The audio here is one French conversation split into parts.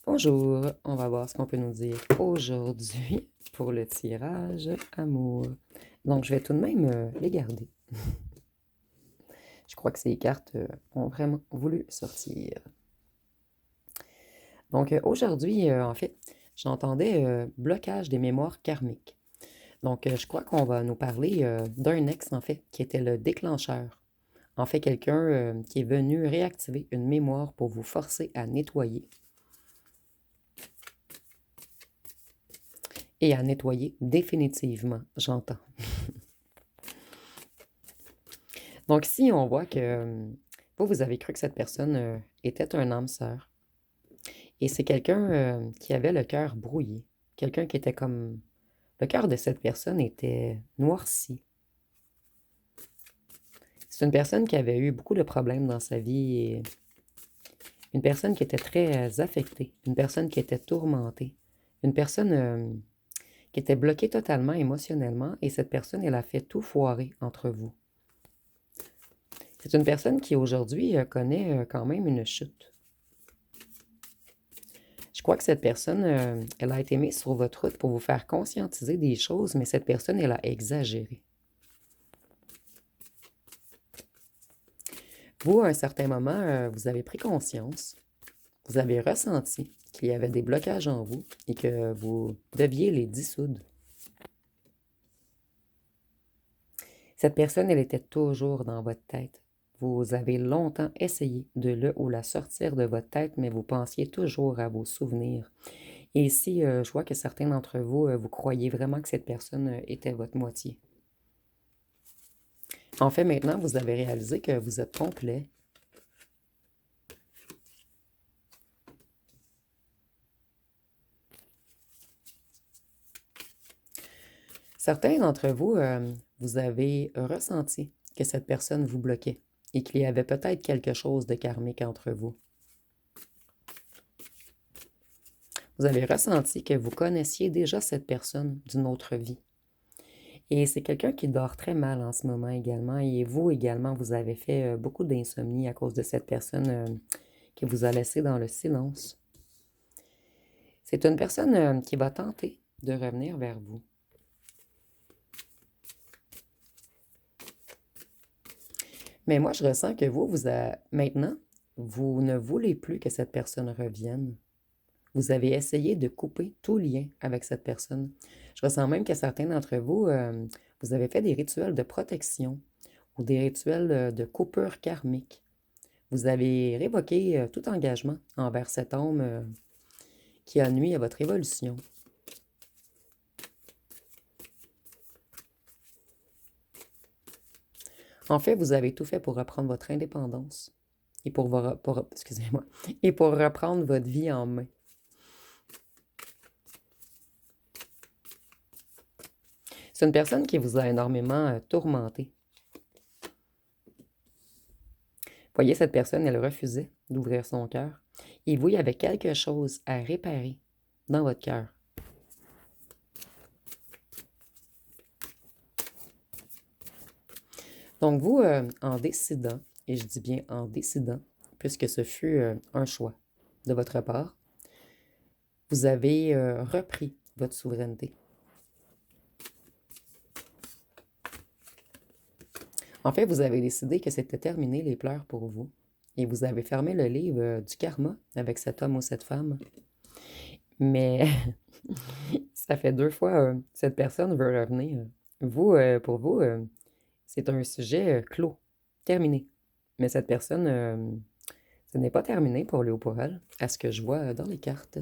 Bonjour, on va voir ce qu'on peut nous dire aujourd'hui pour le tirage amour. Donc, je vais tout de même les garder. Je crois que ces cartes ont vraiment voulu sortir. Donc, aujourd'hui, en fait, j'entendais blocage des mémoires karmiques. Donc, je crois qu'on va nous parler d'un ex, en fait, qui était le déclencheur. En fait, quelqu'un qui est venu réactiver une mémoire pour vous forcer à nettoyer et à nettoyer définitivement, j'entends. Donc ici, on voit que vous avez cru que cette personne était un âme sœur. Et c'est quelqu'un qui avait le cœur brouillé. Quelqu'un qui était comme... Le cœur de cette personne était noirci. C'est une personne qui avait eu beaucoup de problèmes dans sa vie et une personne qui était très affectée, une personne qui était tourmentée, une personne qui était bloquée totalement émotionnellement et cette personne, elle a fait tout foirer entre vous. C'est une personne qui aujourd'hui connaît quand même une chute. Je crois que cette personne, elle a été mise sur votre route pour vous faire conscientiser des choses, mais cette personne, elle a exagéré. Vous, à un certain moment, vous avez pris conscience, vous avez ressenti qu'il y avait des blocages en vous et que vous deviez les dissoudre. Cette personne, elle était toujours dans votre tête. Vous avez longtemps essayé de le ou la sortir de votre tête, mais vous pensiez toujours à vos souvenirs. Et ici, je vois que certains d'entre vous, vous croyez vraiment que cette personne était votre moitié. En fait, maintenant, vous avez réalisé que vous êtes complet. Certains d'entre vous, vous avez ressenti que cette personne vous bloquait et qu'il y avait peut-être quelque chose de karmique entre vous. Vous avez ressenti que vous connaissiez déjà cette personne d'une autre vie. Et c'est quelqu'un qui dort très mal en ce moment également. Et vous également, vous avez fait beaucoup d'insomnie à cause de cette personne qui vous a laissé dans le silence. C'est une personne qui va tenter de revenir vers vous. Mais moi, je ressens que maintenant, vous ne voulez plus que cette personne revienne. Vous avez essayé de couper tout lien avec cette personne. Je ressens même que certains d'entre vous, vous avez fait des rituels de protection ou des rituels de coupure karmique. Vous avez révoqué tout engagement envers cet homme qui a nui à votre évolution. En fait, vous avez tout fait pour reprendre votre indépendance et excusez-moi, et pour reprendre votre vie en main. C'est une personne qui vous a énormément tourmenté. Voyez, cette personne, elle refusait d'ouvrir son cœur. Et vous, il y avait quelque chose à réparer dans votre cœur. Donc vous, en décidant, et je dis bien en décidant, puisque ce fut un choix de votre part, vous avez repris votre souveraineté. En fait, vous avez décidé que c'était terminé les pleurs pour vous. Et vous avez fermé le livre du karma avec cet homme ou cette femme. Mais ça fait 2 fois cette personne veut revenir. Vous, pour vous, c'est un sujet clos, terminé. Mais cette personne, ce n'est pas terminé pour lui ou pour elle, à ce que je vois dans les cartes.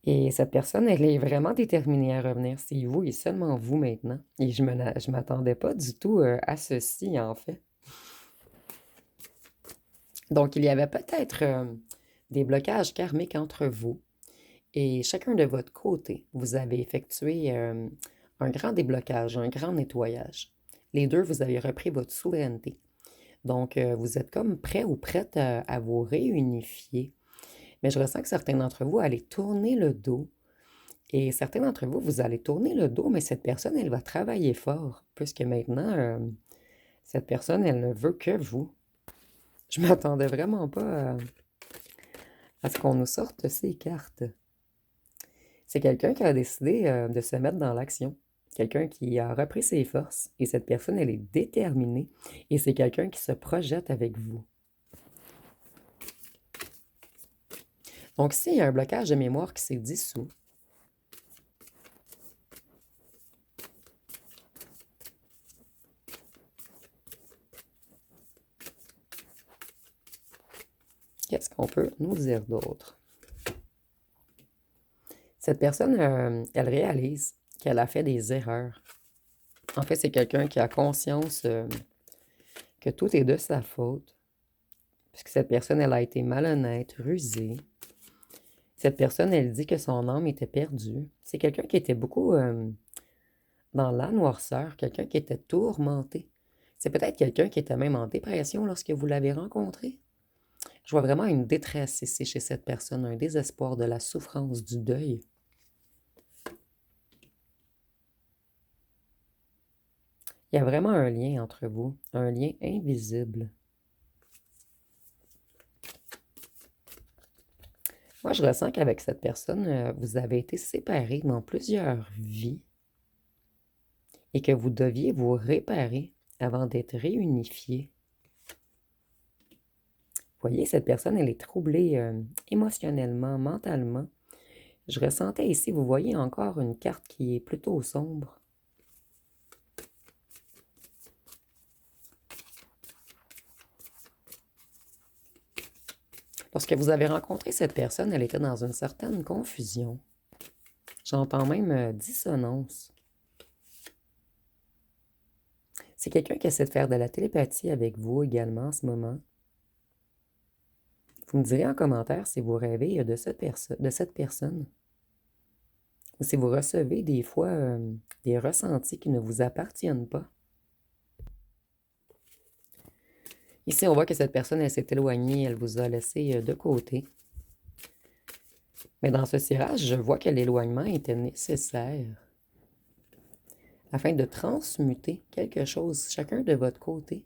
Et cette personne, elle est vraiment déterminée à revenir. C'est vous et seulement vous maintenant. Et je m'attendais pas du tout à ceci, en fait. Donc, il y avait peut-être des blocages karmiques entre vous. Et chacun de votre côté, vous avez effectué un grand déblocage, un grand nettoyage. Les deux, vous avez repris votre souveraineté. Donc, vous êtes comme prêt ou prête à vous réunifier. Mais je ressens que certains d'entre vous allez tourner le dos. Et certains d'entre vous, vous allez tourner le dos, mais cette personne, elle va travailler fort, puisque maintenant, Cette personne, elle ne veut que vous. Je m'attendais vraiment pas à ce qu'on nous sorte ces cartes. C'est quelqu'un qui a décidé de se mettre dans l'action. Quelqu'un qui a repris ses forces. Et cette personne, elle est déterminée. Et c'est quelqu'un qui se projette avec vous. Donc, s'il y a un blocage de mémoire qui s'est dissous, qu'est-ce qu'on peut nous dire d'autre? Cette personne, elle réalise qu'elle a fait des erreurs. En fait, c'est quelqu'un qui a conscience que tout est de sa faute, puisque cette personne, elle a été malhonnête, rusée. Cette personne, elle dit que son âme était perdue. C'est quelqu'un qui était beaucoup dans la noirceur, quelqu'un qui était tourmenté. C'est peut-être quelqu'un qui était même en dépression lorsque vous l'avez rencontré. Je vois vraiment une détresse ici chez cette personne, un désespoir, de la souffrance, du deuil. Il y a vraiment un lien entre vous, un lien invisible. Moi, je ressens qu'avec cette personne, vous avez été séparés dans plusieurs vies et que vous deviez vous réparer avant d'être réunifiés. Vous voyez, cette personne, elle est troublée émotionnellement, mentalement. Je ressentais ici, vous voyez encore une carte qui est plutôt sombre. Lorsque vous avez rencontré cette personne, elle était dans une certaine confusion. J'entends même dissonance. C'est quelqu'un qui essaie de faire de la télépathie avec vous également en ce moment. Vous me direz en commentaire si vous rêvez de cette personne. Ou si vous recevez des fois des ressentis qui ne vous appartiennent pas. Ici, on voit que cette personne, elle s'est éloignée, elle vous a laissé de côté. Mais dans ce tirage, je vois que l'éloignement était nécessaire afin de transmuter quelque chose, chacun de votre côté.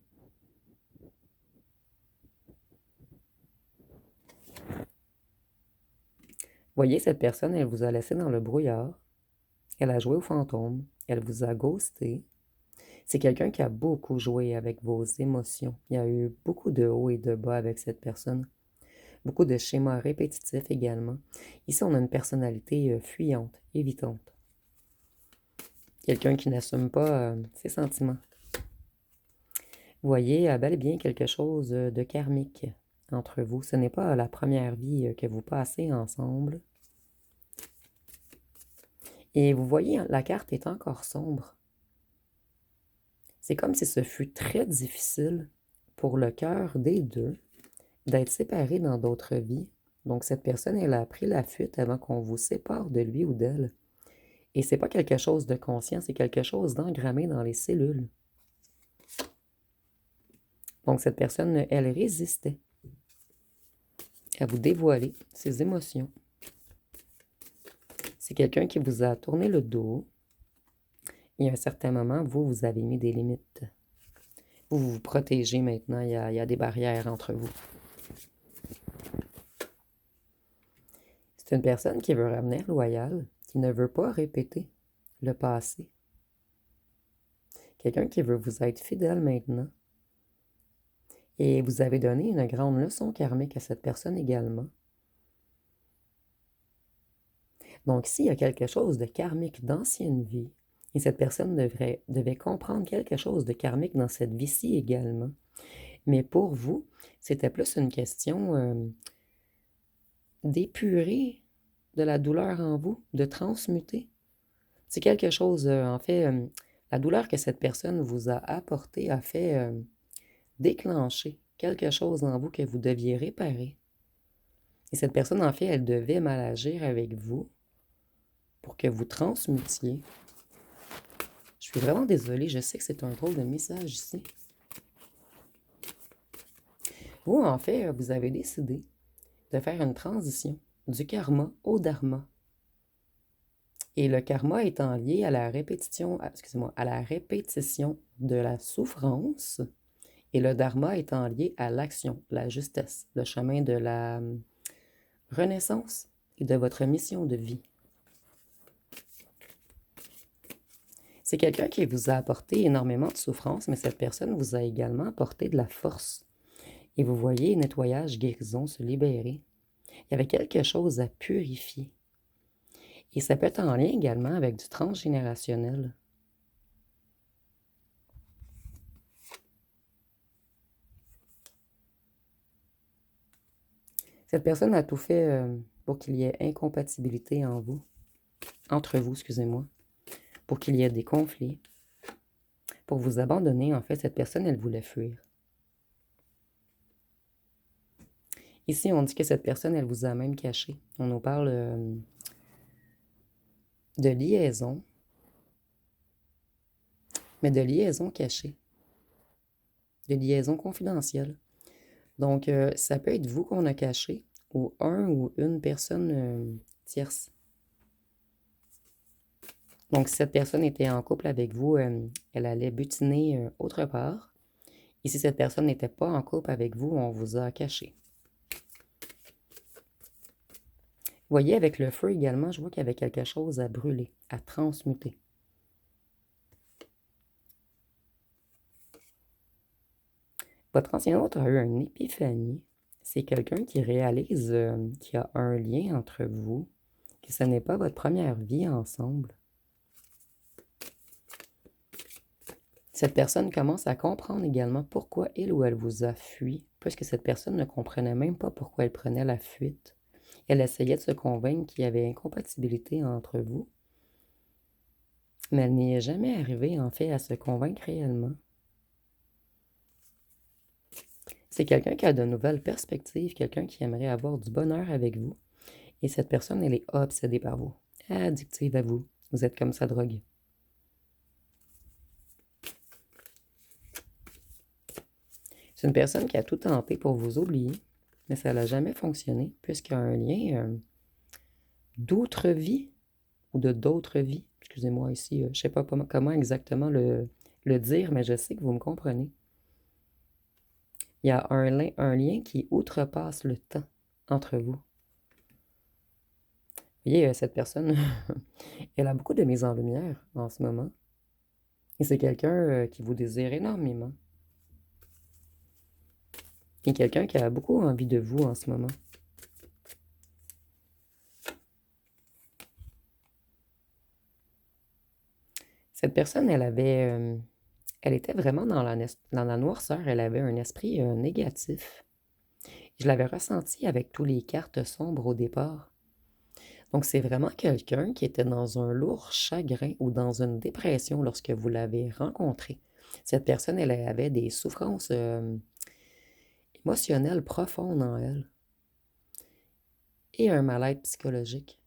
Voyez, cette personne, elle vous a laissé dans le brouillard. Elle a joué au fantôme. Elle vous a ghosté. C'est quelqu'un qui a beaucoup joué avec vos émotions. Il y a eu beaucoup de hauts et de bas avec cette personne. Beaucoup de schémas répétitifs également. Ici, on a une personnalité fuyante, évitante. Quelqu'un qui n'assume pas ses sentiments. Vous voyez, il y a bel et bien quelque chose de karmique entre vous. Ce n'est pas la première vie que vous passez ensemble. Et vous voyez, la carte est encore sombre. C'est comme si ce fut très difficile pour le cœur des deux d'être séparés dans d'autres vies. Donc cette personne, elle a pris la fuite avant qu'on vous sépare de lui ou d'elle. Et c'est pas quelque chose de conscient, c'est quelque chose d'engrammé dans les cellules. Donc cette personne, elle résistait à vous dévoiler ses émotions. C'est quelqu'un qui vous a tourné le dos. Et à un certain moment, vous avez mis des limites. Vous vous protégez maintenant, il y a des barrières entre vous. C'est une personne qui veut revenir loyale, qui ne veut pas répéter le passé. Quelqu'un qui veut vous être fidèle maintenant. Et vous avez donné une grande leçon karmique à cette personne également. Donc, s'il y a quelque chose de karmique d'ancienne vie, et cette personne devait comprendre quelque chose de karmique dans cette vie-ci également, mais pour vous, c'était plus une question d'épurer de la douleur en vous, de transmuter. C'est quelque chose, en fait, la douleur que cette personne vous a apportée a fait déclencher quelque chose en vous que vous deviez réparer. Et cette personne, en fait, elle devait mal agir avec vous pour que vous transmutiez. Je suis vraiment désolée, je sais que c'est un drôle de message ici. Vous, en fait, vous avez décidé de faire une transition du karma au dharma. Et le karma étant lié à la à la répétition de la souffrance, et le dharma étant lié à l'action, la justesse, le chemin de la renaissance et de votre mission de vie. C'est quelqu'un qui vous a apporté énormément de souffrance, mais cette personne vous a également apporté de la force. Et vous voyez nettoyage, guérison, se libérer. Il y avait quelque chose à purifier. Et ça peut être en lien également avec du transgénérationnel. Cette personne a tout fait pour qu'il y ait incompatibilité entre vous, excusez-moi, pour qu'il y ait des conflits, pour vous abandonner. En fait, cette personne, elle voulait fuir. Ici, on dit que cette personne, elle vous a même caché. On nous parle de liaison, mais de liaison cachée, de liaison confidentielle. Donc, ça peut être vous qu'on a caché ou un ou une personne tierce. Donc, si cette personne était en couple avec vous, elle allait butiner autre part. Et si cette personne n'était pas en couple avec vous, on vous a caché. Vous voyez, avec le feu également, je vois qu'il y avait quelque chose à brûler, à transmuter. Votre ancien autre a eu une épiphanie. C'est quelqu'un qui réalise qu'il y a un lien entre vous, que ce n'est pas votre première vie ensemble. Cette personne commence à comprendre également pourquoi il ou elle vous a fui, puisque cette personne ne comprenait même pas pourquoi elle prenait la fuite. Elle essayait de se convaincre qu'il y avait incompatibilité entre vous, mais elle n'y est jamais arrivée en fait à se convaincre réellement. C'est quelqu'un qui a de nouvelles perspectives, quelqu'un qui aimerait avoir du bonheur avec vous, et cette personne, elle est obsédée par vous, addictive à vous. Vous êtes comme sa drogue. C'est une personne qui a tout tenté pour vous oublier, mais ça n'a jamais fonctionné, puisqu'il y a un lien d'autres vies ou de d'autres vies. Excusez-moi ici, je ne sais pas comment exactement le dire, mais je sais que vous me comprenez. Il y a un lien qui outrepasse le temps entre vous. Vous voyez, cette personne, elle a beaucoup de mise en lumière en ce moment. Et c'est quelqu'un qui vous désire énormément. Et quelqu'un qui a beaucoup envie de vous en ce moment. Cette personne, elle était vraiment dans la noirceur. Elle avait un esprit négatif. Je l'avais ressenti avec tous les cartes sombres au départ. Donc, c'est vraiment quelqu'un qui était dans un lourd chagrin ou dans une dépression lorsque vous l'avez rencontré. Cette personne, elle avait des souffrances émotionnelles profondes en elle et un mal-être psychologique.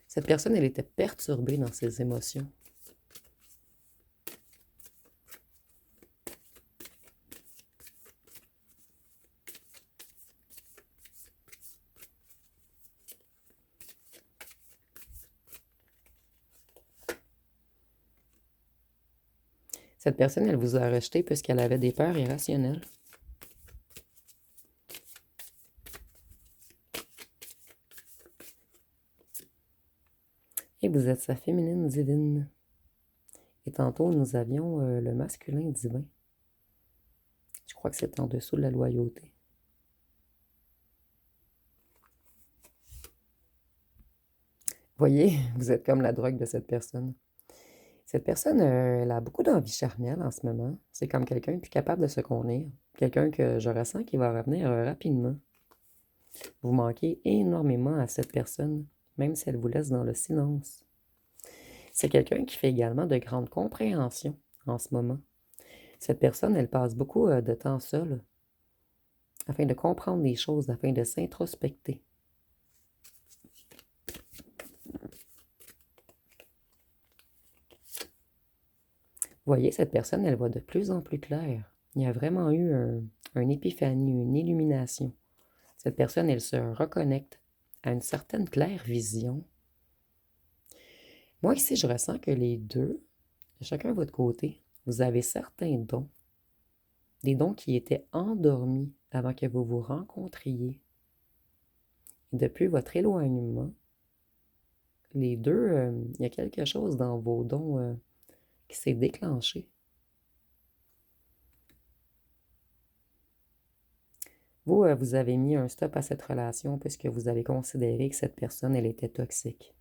Cette personne, elle était perturbée dans ses émotions. Cette personne, elle vous a rejeté puisqu'elle avait des peurs irrationnelles. Et vous êtes sa féminine divine. Et tantôt, nous avions le masculin divin. Je crois que c'est en dessous de la loyauté. Voyez, vous êtes comme la drogue de cette personne. Cette personne, elle a beaucoup d'envie charnelle en ce moment. C'est comme quelqu'un plus capable de se contenir. Quelqu'un que je ressens qui va revenir rapidement. Vous manquez énormément à cette personne, même si elle vous laisse dans le silence. C'est quelqu'un qui fait également de grandes compréhensions en ce moment. Cette personne, elle passe beaucoup de temps seule afin de comprendre des choses, afin de s'introspecter. Vous voyez, cette personne, elle voit de plus en plus clair. Il y a vraiment eu une épiphanie, une illumination. Cette personne, elle se reconnecte à une certaine claire vision Moi, ici, je ressens que les deux, chacun de votre côté, vous avez certains dons, des dons qui étaient endormis avant que vous vous rencontriez. Et depuis votre éloignement, les deux, il y a quelque chose dans vos dons qui s'est déclenché. Vous, vous avez mis un stop à cette relation puisque vous avez considéré que cette personne, elle était toxique.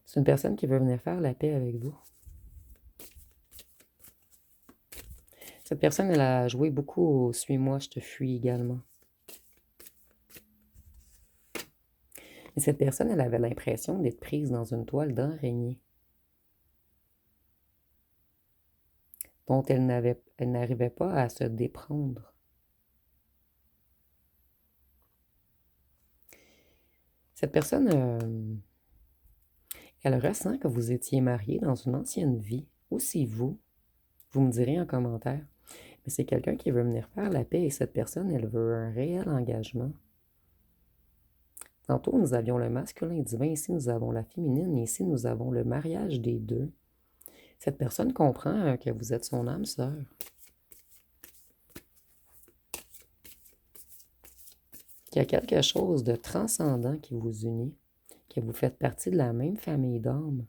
C'est une personne qui veut venir faire la paix avec vous. Cette personne, elle a joué beaucoup au suis-moi, je te fuis également. Et cette personne, elle avait l'impression d'être prise dans une toile d'araignée dont elle n'arrivait pas à se déprendre. Cette personne, elle ressent que vous étiez marié dans une ancienne vie. Aussi vous me direz en commentaire. Mais c'est quelqu'un qui veut venir faire la paix et cette personne, elle veut un réel engagement. Tantôt, nous avions le masculin divin, ici nous avons la féminine et ici nous avons le mariage des deux. Cette personne comprend que vous êtes son âme sœur. Qu'il y a quelque chose de transcendant qui vous unit, que vous faites partie de la même famille d'âmes.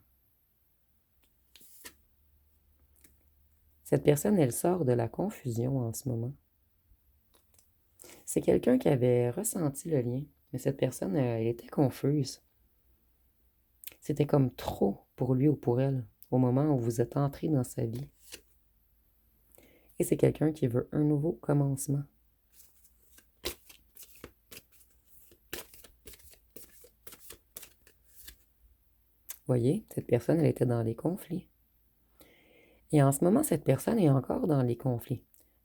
Cette personne, elle sort de la confusion en ce moment. C'est quelqu'un qui avait ressenti le lien, mais cette personne, elle était confuse. C'était comme trop pour lui ou pour elle au moment où vous êtes entré dans sa vie. Et c'est quelqu'un qui veut un nouveau commencement. Voyez, cette personne, elle était dans les conflits. Et en ce moment, cette personne est encore dans les conflits.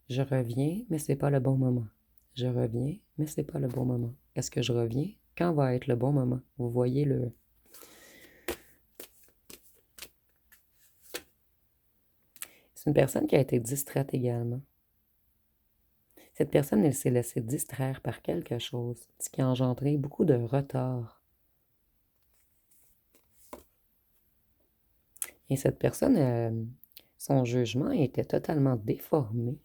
Je reviens, mais c'est pas le bon moment. Je reviens, mais c'est pas le bon moment. Est-ce que je reviens? Quand va être le bon moment? Vous voyez le... C'est une personne qui a été distraite également. Cette personne, elle s'est laissée distraire par quelque chose, ce qui a engendré beaucoup de retard. Et cette personne, son jugement était totalement déformé.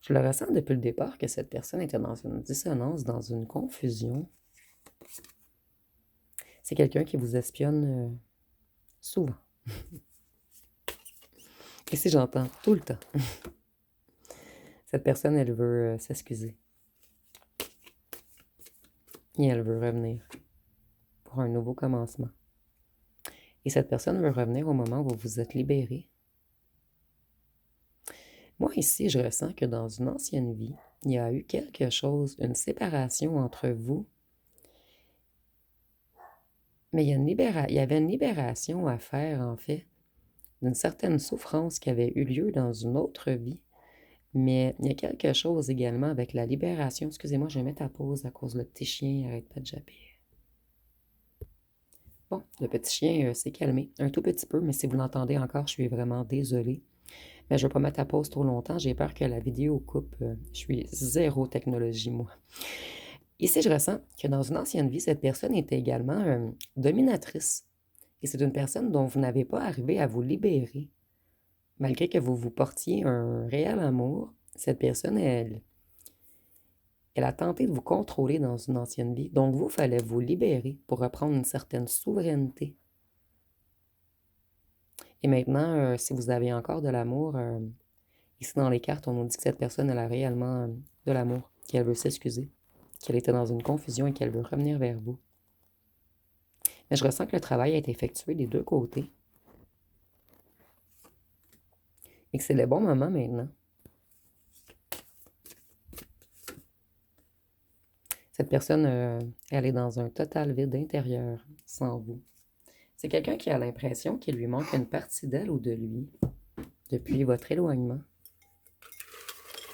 Je le ressens depuis le départ que cette personne était dans une dissonance, dans une confusion. C'est quelqu'un qui vous espionne souvent. Et si j'entends tout le temps. Cette personne, elle veut s'excuser. Et elle veut revenir pour un nouveau commencement. Et cette personne veut revenir au moment où vous vous êtes libéré. Moi, ici, je ressens que dans une ancienne vie, il y a eu quelque chose, une séparation entre vous. Mais il y avait une libération à faire, en fait, d'une certaine souffrance qui avait eu lieu dans une autre vie. Mais il y a quelque chose également avec la libération. Excusez-moi, je vais mettre à pause à cause le petit chien n'arrête pas de japper. Bon, le petit chien s'est calmé un tout petit peu, mais si vous l'entendez encore, je suis vraiment désolée. Mais je ne vais pas mettre à pause trop longtemps, j'ai peur que la vidéo coupe. Je suis zéro technologie, moi. Ici, je ressens que dans une ancienne vie, cette personne était également dominatrice. Et c'est une personne dont vous n'avez pas arrivé à vous libérer. Malgré que vous vous portiez un réel amour, cette personne, elle a tenté de vous contrôler dans une ancienne vie. Donc, vous, il fallait vous libérer pour reprendre une certaine souveraineté. Et maintenant, si vous avez encore de l'amour, ici dans les cartes, on nous dit que cette personne, elle a réellement de l'amour, qu'elle veut s'excuser, qu'elle était dans une confusion et qu'elle veut revenir vers vous. Mais je ressens que le travail a été effectué des deux côtés. Et que c'est le bon moment maintenant. Cette personne, elle est dans un total vide intérieur, sans vous. C'est quelqu'un qui a l'impression qu'il lui manque une partie d'elle ou de lui depuis votre éloignement.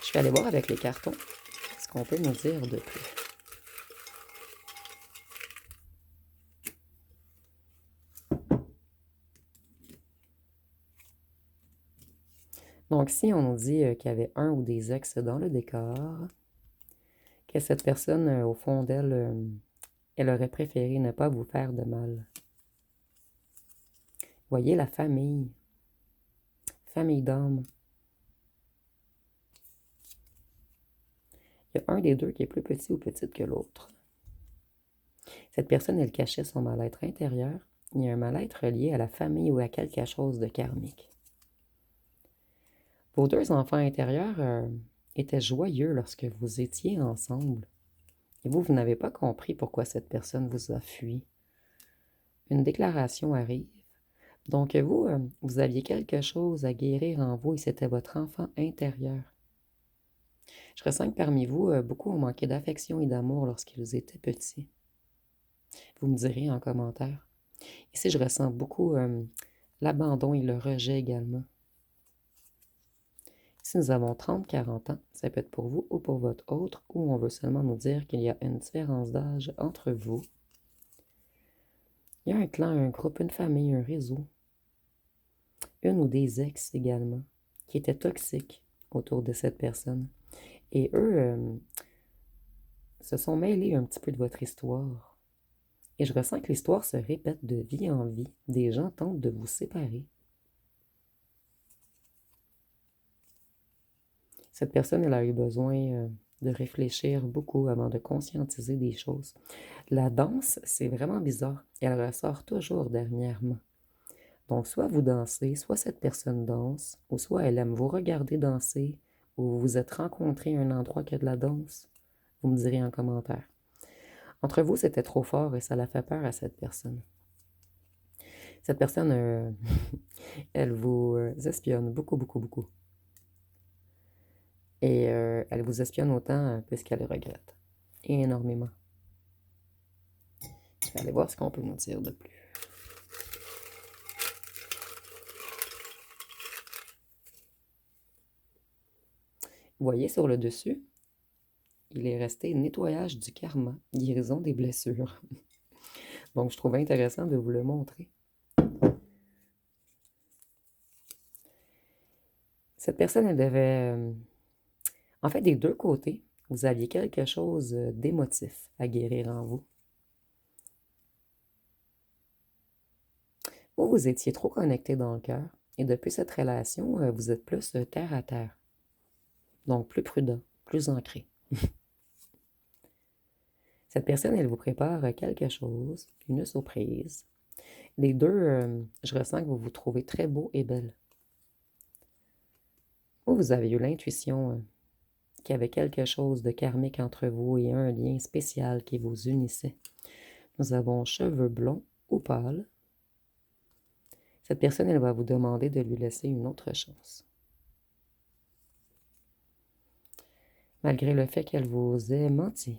Je vais aller voir avec les cartons ce qu'on peut nous dire de plus. Donc, si on nous dit qu'il y avait un ou des ex dans le décor, que cette personne, au fond d'elle, elle aurait préféré ne pas vous faire de mal. Voyez la famille, famille d'âme. Il y a un des deux qui est plus petit ou petite que l'autre. Cette personne, elle cachait son mal-être intérieur. Il y a un mal-être lié à la famille ou à quelque chose de karmique. Vos deux enfants intérieurs étaient joyeux lorsque vous étiez ensemble. Et vous n'avez pas compris pourquoi cette personne vous a fui. Une déclaration arrive. Donc vous, vous aviez quelque chose à guérir en vous et c'était votre enfant intérieur. Je ressens que parmi vous, beaucoup ont manqué d'affection et d'amour lorsqu'ils étaient petits. Vous me direz en commentaire. Ici, je ressens beaucoup l'abandon et le rejet également. Si nous avons 30, 40 ans, ça peut être pour vous ou pour votre autre, ou on veut seulement nous dire qu'il y a une différence d'âge entre vous. Il y a un clan, un groupe, une famille, un réseau. Une ou des ex également, qui étaient toxiques autour de cette personne. Et eux se sont mêlés un petit peu de votre histoire. Et je ressens que l'histoire se répète de vie en vie. Des gens tentent de vous séparer. Cette personne, elle a eu besoin de réfléchir beaucoup avant de conscientiser des choses. La danse, c'est vraiment bizarre. Elle ressort toujours dernièrement. Donc, soit vous dansez, soit cette personne danse, ou soit elle aime vous regarder danser, ou vous vous êtes rencontrés à un endroit qui a de la danse. Vous me direz en commentaire. Entre vous, c'était trop fort et ça l'a fait peur à cette personne. Cette personne, elle vous espionne beaucoup, beaucoup, beaucoup. Et elle vous espionne autant puisqu'elle le regrette. Et énormément. Je vais aller voir ce qu'on peut nous dire de plus. Vous voyez sur le dessus, il est resté nettoyage du karma, guérison des blessures. Donc, je trouvais intéressant de vous le montrer. Cette personne, elle devait... En fait, des deux côtés, vous aviez quelque chose d'émotif à guérir en vous. Vous étiez trop connecté dans le cœur. Et depuis cette relation, vous êtes plus terre à terre. Donc, plus prudent, plus ancré. Cette personne, elle vous prépare quelque chose, une surprise. Les deux, je ressens que vous vous trouvez très beau et belle. Vous avez eu l'intuition qu'il y avait quelque chose de karmique entre vous et un lien spécial qui vous unissait. Nous avons cheveux blonds ou pâles. Cette personne, elle va vous demander de lui laisser une autre chance. Malgré le fait qu'elle vous ait menti.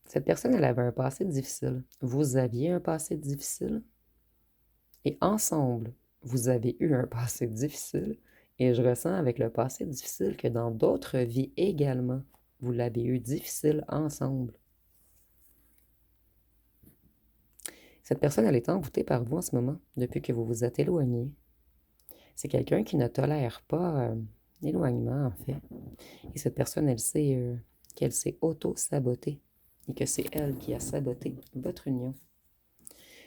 Cette personne, elle avait un passé difficile. Vous aviez un passé difficile. Et ensemble, vous avez eu un passé difficile. Et je ressens avec le passé difficile que dans d'autres vies également, vous l'avez eu difficile ensemble. Cette personne, elle est envoûtée par vous en ce moment, depuis que vous vous êtes éloigné. C'est quelqu'un qui ne tolère pas l'éloignement, en fait. Et cette personne, elle sait qu'elle s'est auto-sabotée et que c'est elle qui a saboté votre union.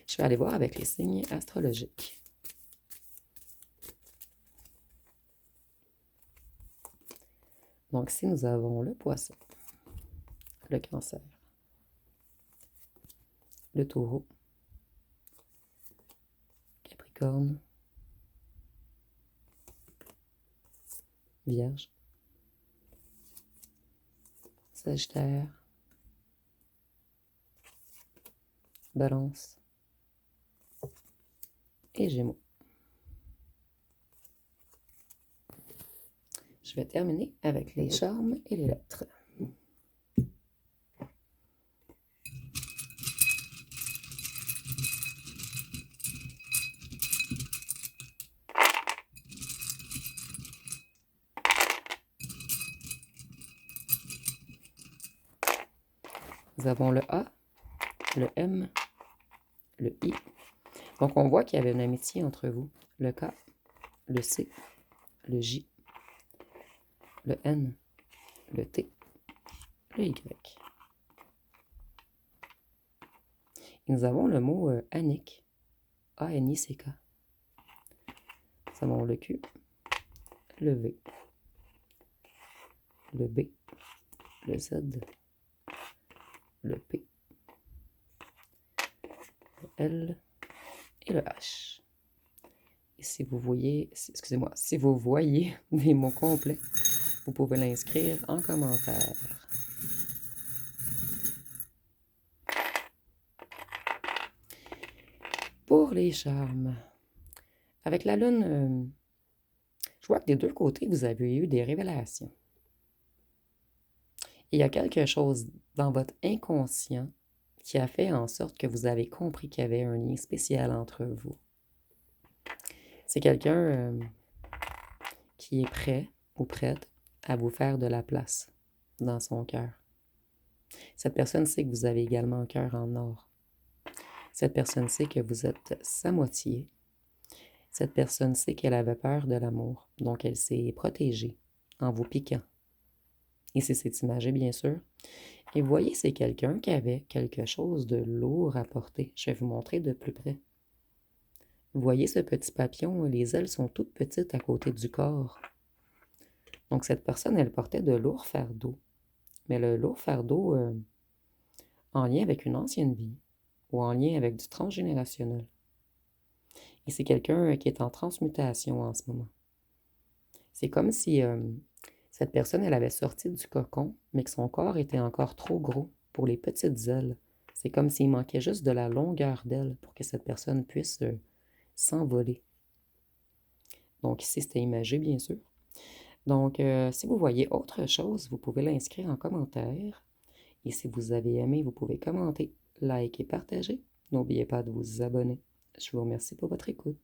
Je vais aller voir avec les signes astrologiques. Donc, si nous avons le poisson, le cancer, le taureau, capricorne, vierge, sagittaire, balance et gémeaux. Je vais terminer avec les charmes et les lettres. Nous avons le A, le M, le I. Donc, on voit qu'il y avait une amitié entre vous. le K, le C, le J, le N, le T, le Y. Et nous avons le mot Anick, A-N-I-C-K. Nous avons le Q, le V, le B, le Z, le P, le L et le H. Et si vous voyez, excusez-moi, si vous voyez des mots complets, vous pouvez l'inscrire en commentaire. Pour les charmes, avec la lune, je vois que des deux côtés, vous avez eu des révélations. Il y a quelque chose dans votre inconscient qui a fait en sorte que vous avez compris qu'il y avait un lien spécial entre vous. C'est quelqu'un qui est prêt ou prête à vous faire de la place dans son cœur. Cette personne sait que vous avez également un cœur en or. Cette personne sait que vous êtes sa moitié. Cette personne sait qu'elle avait peur de l'amour, donc elle s'est protégée en vous piquant. Et c'est imagé, bien sûr. Et vous voyez, c'est quelqu'un qui avait quelque chose de lourd à porter. Je vais vous montrer de plus près. Vous voyez ce petit papillon, les ailes sont toutes petites à côté du corps. Donc cette personne, elle portait de lourds fardeaux. Mais le lourd fardeau en lien avec une ancienne vie ou en lien avec du transgénérationnel. Et c'est quelqu'un qui est en transmutation en ce moment. C'est comme si cette personne, elle avait sorti du cocon, mais que son corps était encore trop gros pour les petites ailes. C'est comme s'il manquait juste de la longueur d'aile pour que cette personne puisse s'envoler. Donc ici, c'était imagé, bien sûr. Donc, si vous voyez autre chose, vous pouvez l'inscrire en commentaire. Et si vous avez aimé, vous pouvez commenter, liker et partager. N'oubliez pas de vous abonner. Je vous remercie pour votre écoute.